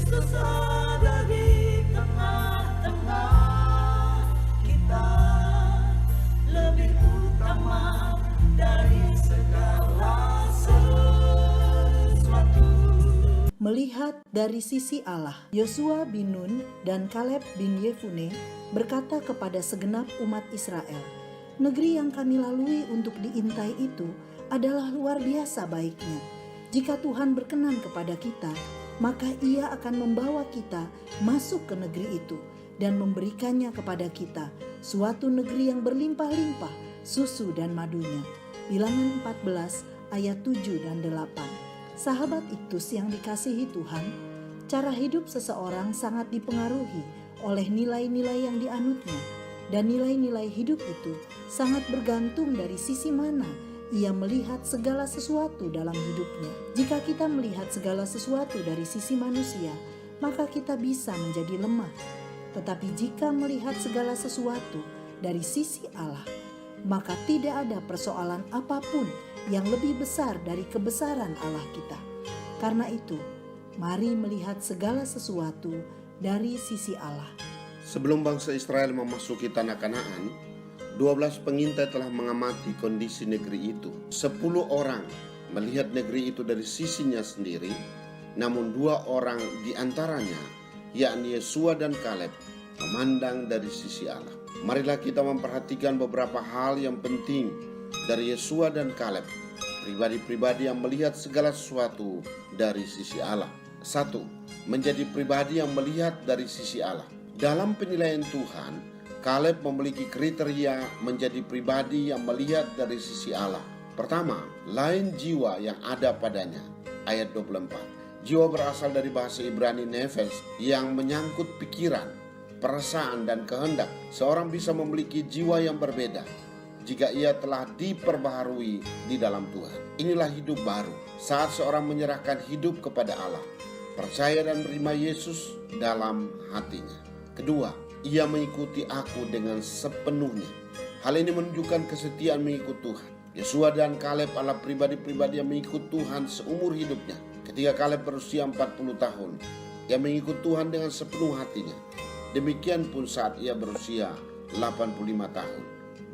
Kristus ada di tengah-tengah kita, lebih utama dari segala sesuatu. Melihat dari sisi Allah, Yosua bin Nun dan Kaleb bin Yefune berkata kepada segenap umat Israel, "Negeri yang kami lalui untuk diintai itu adalah luar biasa baiknya. Jika Tuhan berkenan kepada kita, maka Ia akan membawa kita masuk ke negeri itu dan memberikannya kepada kita, suatu negeri yang berlimpah-limpah susu dan madunya." Bilangan 14 ayat 7 dan 8. Sahabat Iktus yang dikasihi Tuhan, cara hidup seseorang sangat dipengaruhi oleh nilai-nilai yang dianutnya, dan nilai-nilai hidup itu sangat bergantung dari sisi mana ia melihat segala sesuatu dalam hidupnya. Jika kita melihat segala sesuatu dari sisi manusia, maka kita bisa menjadi lemah. Tetapi jika melihat segala sesuatu dari sisi Allah, maka tidak ada persoalan apapun yang lebih besar dari kebesaran Allah kita. Karena itu, mari melihat segala sesuatu dari sisi Allah. Sebelum bangsa Israel memasuki tanah Kanaan, 12 pengintai telah mengamati kondisi negeri itu. 10 orang melihat negeri itu dari sisinya sendiri, namun 2 orang di antaranya, yakni Yosua dan Kaleb, memandang dari sisi Allah. Marilah kita memperhatikan beberapa hal yang penting dari Yosua dan Kaleb, pribadi-pribadi yang melihat segala sesuatu dari sisi Allah. 1. Menjadi pribadi yang melihat dari sisi Allah. Dalam penilaian Tuhan, Kaleb memiliki kriteria menjadi pribadi yang melihat dari sisi Allah. Pertama, lain jiwa yang ada padanya. Ayat 24. Jiwa berasal dari bahasa Ibrani nefes yang menyangkut pikiran, perasaan dan kehendak. Seorang bisa memiliki jiwa yang berbeda jika ia telah diperbaharui di dalam Tuhan. Inilah hidup baru saat seorang menyerahkan hidup kepada Allah, percaya dan menerima Yesus dalam hatinya. Kedua, ia mengikuti aku dengan sepenuhnya. Hal ini menunjukkan kesetiaan mengikut Tuhan. Yosua dan Kaleb adalah pribadi-pribadi yang mengikut Tuhan seumur hidupnya. Ketika Kaleb berusia 40 tahun, ia mengikut Tuhan dengan sepenuh hatinya. Demikian pun saat ia berusia 85 tahun.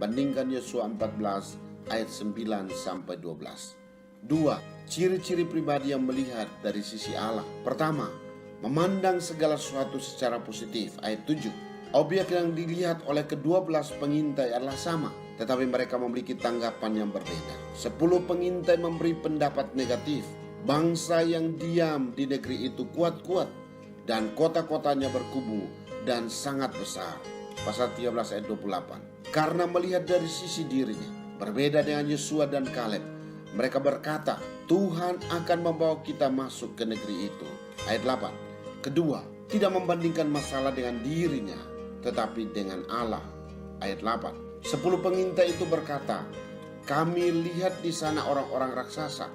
Bandingkan Yosua 14 ayat 9 sampai 12. 2. Ciri-ciri pribadi yang melihat dari sisi Allah. Pertama, memandang segala sesuatu secara positif. Ayat 7. Objek yang dilihat oleh ke-12 pengintai adalah sama, tetapi mereka memiliki tanggapan yang berbeda. 10 pengintai memberi pendapat negatif. Bangsa yang diam di negeri itu kuat-kuat, dan kota-kotanya berkubu dan sangat besar. Pasal 13 ayat 28. Karena melihat dari sisi dirinya, berbeda dengan Yosua dan Kaleb, mereka berkata, Tuhan akan membawa kita masuk ke negeri itu. Ayat 8. Kedua, tidak membandingkan masalah dengan dirinya, tetapi dengan Allah. Ayat 8. 10 pengintai itu berkata, kami lihat di sana orang-orang raksasa,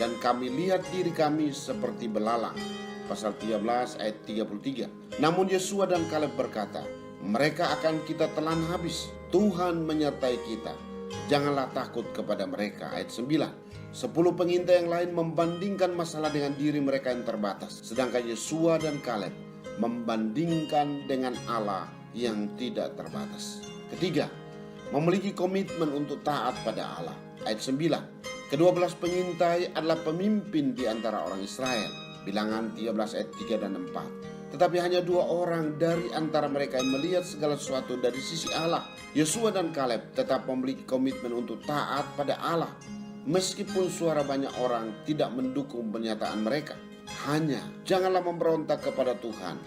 dan kami lihat diri kami seperti belalang. Pasal 13 ayat 33. Namun Yosua dan Kaleb berkata, mereka akan kita telan habis. Tuhan menyertai kita. Janganlah takut kepada mereka. Ayat 9. 10 pengintai yang lain membandingkan masalah dengan diri mereka yang terbatas. Sedangkan Yosua dan Kaleb membandingkan dengan Allah yang tidak terbatas. Ketiga, memiliki komitmen untuk taat pada Allah. Ayat 9. Ke-12 pengintai adalah pemimpin di antara orang Israel. Bilangan 13 ayat 3 dan 4. Tetapi hanya 2 orang dari antara mereka yang melihat segala sesuatu dari sisi Allah. Yosua dan Kaleb tetap memiliki komitmen untuk taat pada Allah, meskipun suara banyak orang tidak mendukung pernyataan mereka. Hanya janganlah memberontak kepada Tuhan,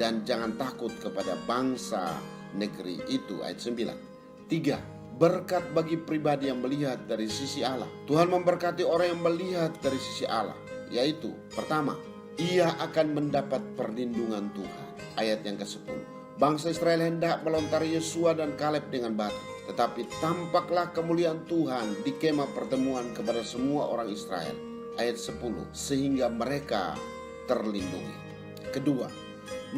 dan jangan takut kepada bangsa negeri itu. Ayat 9. 3. Berkat bagi pribadi yang melihat dari sisi Allah. Tuhan memberkati orang yang melihat dari sisi Allah, yaitu pertama, ia akan mendapat perlindungan Tuhan. Ayat yang ke-10. Bangsa Israel hendak melontari Yosua dan Kaleb dengan batu, tetapi tampaklah kemuliaan Tuhan di kemah pertemuan kepada semua orang Israel. Ayat 10. Sehingga mereka terlindungi. Kedua,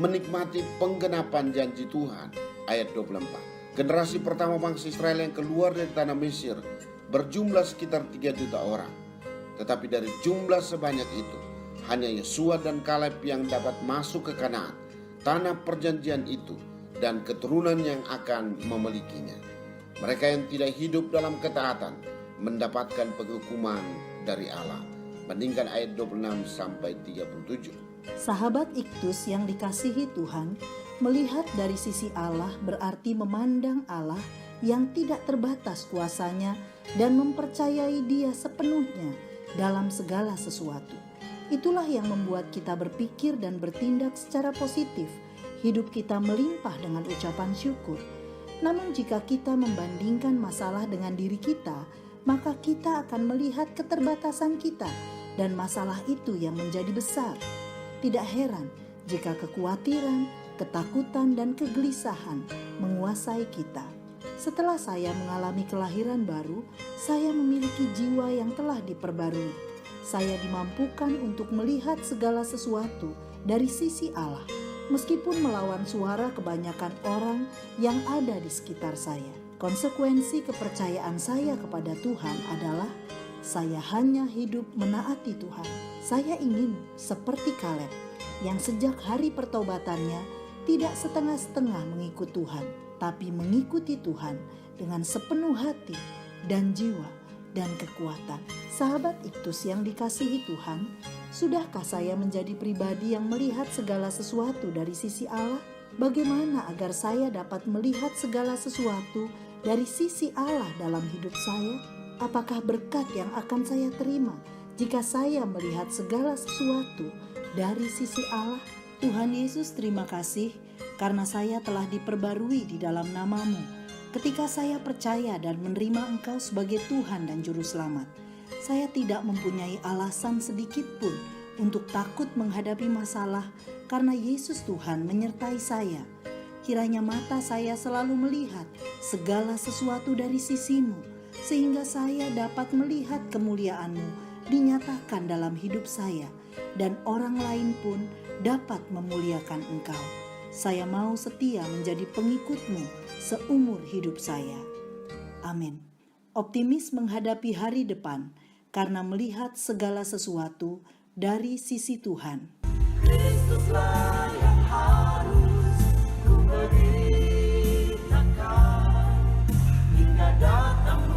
menikmati penggenapan janji Tuhan. Ayat 24. Generasi pertama bangsa Israel yang keluar dari tanah Mesir berjumlah sekitar 3 juta orang. Tetapi dari jumlah sebanyak itu, Hanya Yosua dan Kaleb yang dapat masuk ke Kanaan, tanah perjanjian itu, dan keturunan yang akan memilikinya. Mereka yang tidak hidup dalam ketaatan mendapatkan penghukuman dari Allah. Bandingkan ayat 26 sampai 37. Sahabat Iktus yang dikasihi Tuhan, melihat dari sisi Allah berarti memandang Allah yang tidak terbatas kuasanya dan mempercayai Dia sepenuhnya dalam segala sesuatu. Itulah yang membuat kita berpikir dan bertindak secara positif. Hidup kita melimpah dengan ucapan syukur. Namun jika kita membandingkan masalah dengan diri kita, maka kita akan melihat keterbatasan kita dan masalah itu yang menjadi besar. Tidak heran jika kekhawatiran, ketakutan, dan kegelisahan menguasai kita. Setelah saya mengalami kelahiran baru, saya memiliki jiwa yang telah diperbarui. Saya dimampukan untuk melihat segala sesuatu dari sisi Allah, meskipun melawan suara kebanyakan orang yang ada di sekitar saya. Konsekuensi kepercayaan saya kepada Tuhan adalah saya hanya hidup menaati Tuhan. Saya ingin seperti Kaleb yang sejak hari pertobatannya tidak setengah-setengah mengikut Tuhan, tapi mengikuti Tuhan dengan sepenuh hati dan jiwa dan kekuatan. Sahabat Iktus yang dikasihi Tuhan, sudahkah saya menjadi pribadi yang melihat segala sesuatu dari sisi Allah? Bagaimana agar saya dapat melihat segala sesuatu dari sisi Allah dalam hidup saya? Apakah berkat yang akan saya terima jika saya melihat segala sesuatu dari sisi Allah? Tuhan Yesus, terima kasih karena saya telah diperbarui di dalam nama-Mu. Ketika saya percaya dan menerima Engkau sebagai Tuhan dan Juru Selamat, saya tidak mempunyai alasan sedikit pun untuk takut menghadapi masalah karena Yesus Tuhan menyertai saya. Kiranya mata saya selalu melihat segala sesuatu dari sisi-Mu, sehingga saya dapat melihat kemuliaan-Mu dinyatakan dalam hidup saya, dan orang lain pun dapat memuliakan Engkau. Saya mau setia menjadi pengikut-Mu seumur hidup saya. Amin. Optimis menghadapi hari depan karena melihat segala sesuatu dari sisi Tuhan. Kristuslah yang harus ku beritakan hingga datang